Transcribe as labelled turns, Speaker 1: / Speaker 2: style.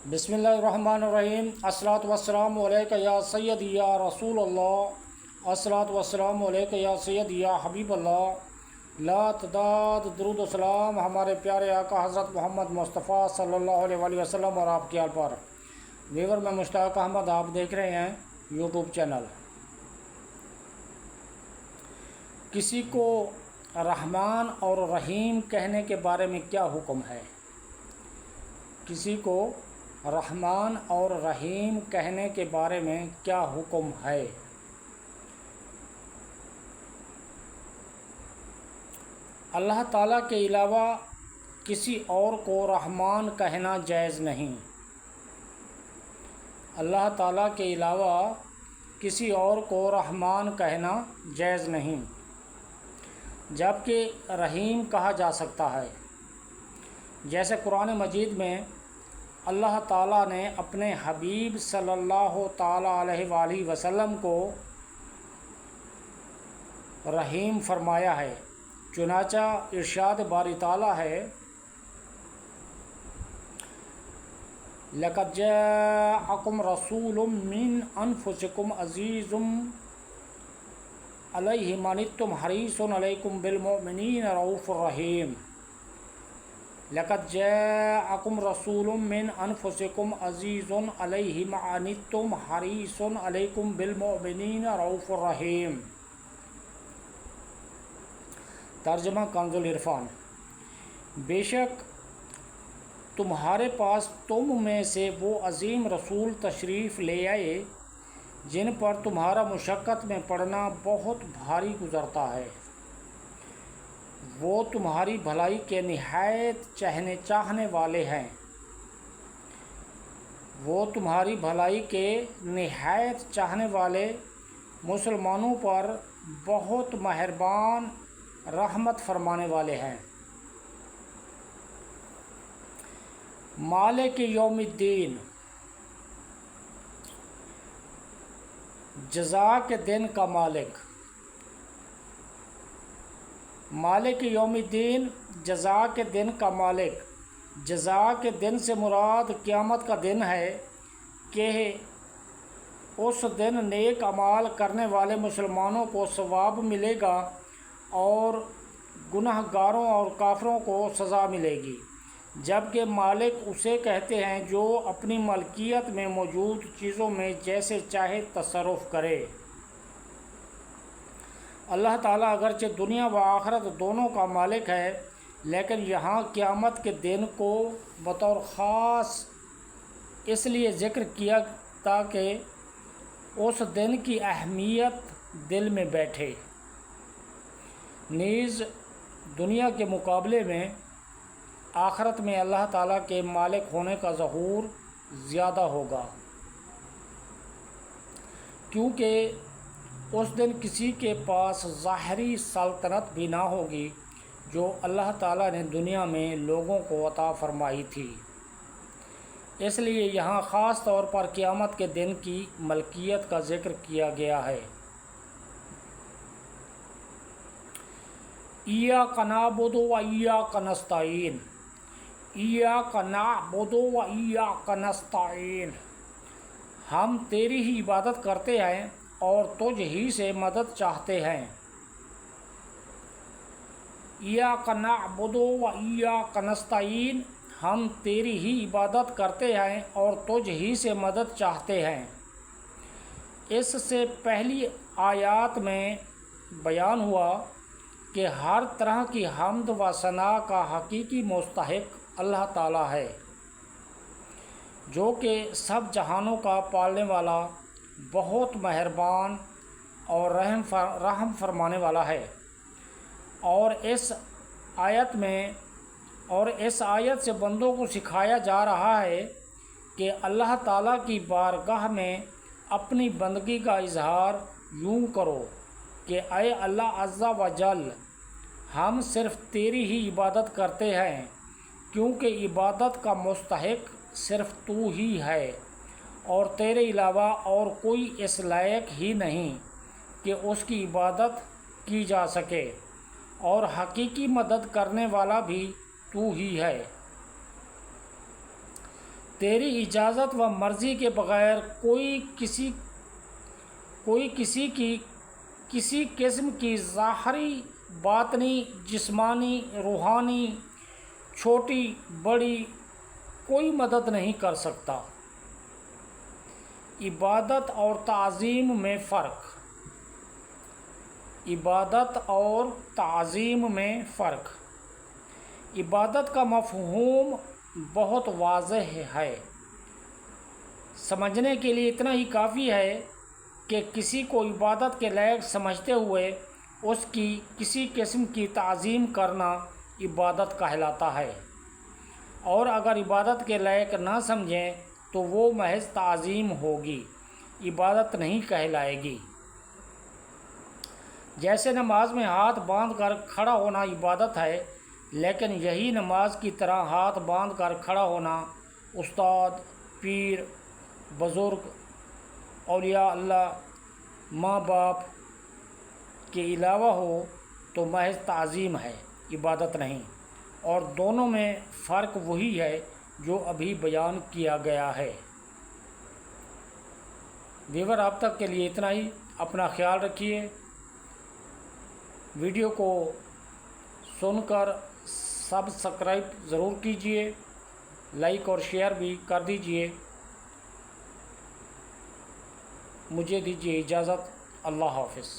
Speaker 1: بسم اللہ الرحمن الرحیم۔ الصلاۃ والسلام علیک یا سیدی یا رسول اللہ، الصلاۃ والسلام علیک یا سیدی یا حبیب اللہ، لا تعداد درود و سلام ہمارے پیارے آقا حضرت محمد مصطفیٰ صلی اللہ علیہ وآلہ وسلم اور آپ کے آل پر۔ ویور میں مشتاق احمد، آپ دیکھ رہے ہیں یوٹیوب چینل۔ کسی کو رحمان اور رحیم کہنے کے بارے میں کیا حکم ہے؟ کسی کو رحمان اور رحیم کہنے کے بارے میں کیا حکم ہے؟ اللہ تعالیٰ کے علاوہ کسی اور کو رحمان کہنا جائز نہیں۔ اللہ تعالیٰ کے علاوہ کسی اور کو رحمان کہنا جائز نہیں، جبکہ رحیم کہا جا سکتا ہے۔ جیسے قرآن مجید میں اللہ تعالیٰ نے اپنے حبیب صلی اللہ تعالیٰ علیہ وآلہ وسلم کو رحیم فرمایا ہے۔ چنانچہ ارشاد باری تعالیٰ ہے، لَقَدْ جَاءَكُمْ رَسُولٌ مِّنْ أَنفُسِكُمْ عَزِيزٌ عَلَيْهِ مَا عَنِتُّمْ حَرِيصٌ عَلَيْكُمْ بِالْمُؤْمِنِينَ رَءُوفٌ رَحِيمٌ۔ لَقَدْ جَاءَكُمْ رَسُولٌ مِّنْ أَنفُسِكُمْ عَزِيزٌ عَلَيْهِ مَا عَنِتُّمْ حَرِيصٌ عَلَيْكُمْ بِالْمُؤْمِنِينَ رَءُوفٌ رَحِيمٌ۔ ترجمہ کنز العرفان۔ بے شک تمہارے پاس تم میں سے وہ عظیم رسول تشریف لے آئے جن پر تمہارا مشقت میں پڑنا بہت بھاری گزرتا ہے۔ وہ تمہاری بھلائی کے نہایت چاہنے والے ہیں۔ وہ تمہاری بھلائی کے نہایت چاہنے والے مسلمانوں پر بہت مہربان رحمت فرمانے والے ہیں۔ مالک یوم الدین، جزا کے دن کا مالک۔ مالک یوم الدین، جزا کے دن کا مالک۔ جزا کے دن سے مراد قیامت کا دن ہے کہ اس دن نیک اعمال کرنے والے مسلمانوں کو ثواب ملے گا اور گناہ گاروں اور کافروں کو سزا ملے گی، جبکہ مالک اسے کہتے ہیں جو اپنی ملکیت میں موجود چیزوں میں جیسے چاہے تصرف کرے۔ اللہ تعالیٰ اگرچہ دنیا و آخرت دونوں کا مالک ہے، لیکن یہاں قیامت کے دن کو بطور خاص اس لیے ذکر کیا تاکہ اس دن کی اہمیت دل میں بیٹھے۔ نیز دنیا کے مقابلے میں آخرت میں اللہ تعالیٰ کے مالک ہونے کا ظہور زیادہ ہوگا، کیونکہ اس دن کسی کے پاس ظاہری سلطنت بھی نہ ہوگی جو اللہ تعالیٰ نے دنیا میں لوگوں کو عطا فرمائی تھی۔ اس لیے یہاں خاص طور پر قیامت کے دن کی ملکیت کا ذکر کیا گیا ہے۔ ایاک نعبد و ایاک نستعین، ایاک نعبد و ایاک نستعین، ہم تیری ہی عبادت کرتے ہیں اور تجھ ہی سے مدد چاہتے ہیں۔ ایاک نعبد و ایاک نستعین، ہم تیری ہی عبادت کرتے ہیں اور تجھ ہی سے مدد چاہتے ہیں۔ اس سے پہلی آیات میں بیان ہوا کہ ہر طرح کی حمد و ثنا کا حقیقی مستحق اللہ تعالیٰ ہے، جو کہ سب جہانوں کا پالنے والا، بہت مہربان اور رحم فرمانے والا ہے۔ اور اس آیت سے بندوں کو سکھایا جا رہا ہے کہ اللہ تعالیٰ کی بارگاہ میں اپنی بندگی کا اظہار یوں کرو کہ اے اللہ عز و جل، ہم صرف تیری ہی عبادت کرتے ہیں، کیونکہ عبادت کا مستحق صرف تو ہی ہے اور تیرے علاوہ اور کوئی اس لائق ہی نہیں کہ اس کی عبادت کی جا سکے، اور حقیقی مدد کرنے والا بھی تو ہی ہے۔ تیری اجازت و مرضی کے بغیر کوئی کسی کی کسی قسم کی ظاہری، باطنی، جسمانی، روحانی، چھوٹی بڑی کوئی مدد نہیں کر سکتا۔ عبادت اور تعظیم میں فرق۔ عبادت اور تعظیم میں فرق۔ عبادت کا مفہوم بہت واضح ہے۔ سمجھنے کے لیے اتنا ہی کافی ہے کہ کسی کو عبادت کے لائق سمجھتے ہوئے اس کی کسی قسم کی تعظیم کرنا عبادت کہلاتا ہے، اور اگر عبادت کے لائق نہ سمجھیں تو وہ محض تعظیم ہوگی، عبادت نہیں کہلائے گی۔ جیسے نماز میں ہاتھ باندھ کر کھڑا ہونا عبادت ہے، لیکن یہی نماز کی طرح ہاتھ باندھ کر کھڑا ہونا استاد، پیر، بزرگ، اولیاء اللہ، ماں باپ کے علاوہ ہو تو محض تعظیم ہے، عبادت نہیں، اور دونوں میں فرق وہی ہے جو ابھی بیان کیا گیا ہے۔ ویور اب تک کے لیے اتنا ہی۔ اپنا خیال رکھیے۔ ویڈیو کو سن کر سبسکرائب ضرور کیجیے، لائک اور شیئر بھی کر دیجیے۔ مجھے دیجیے اجازت۔ اللہ حافظ۔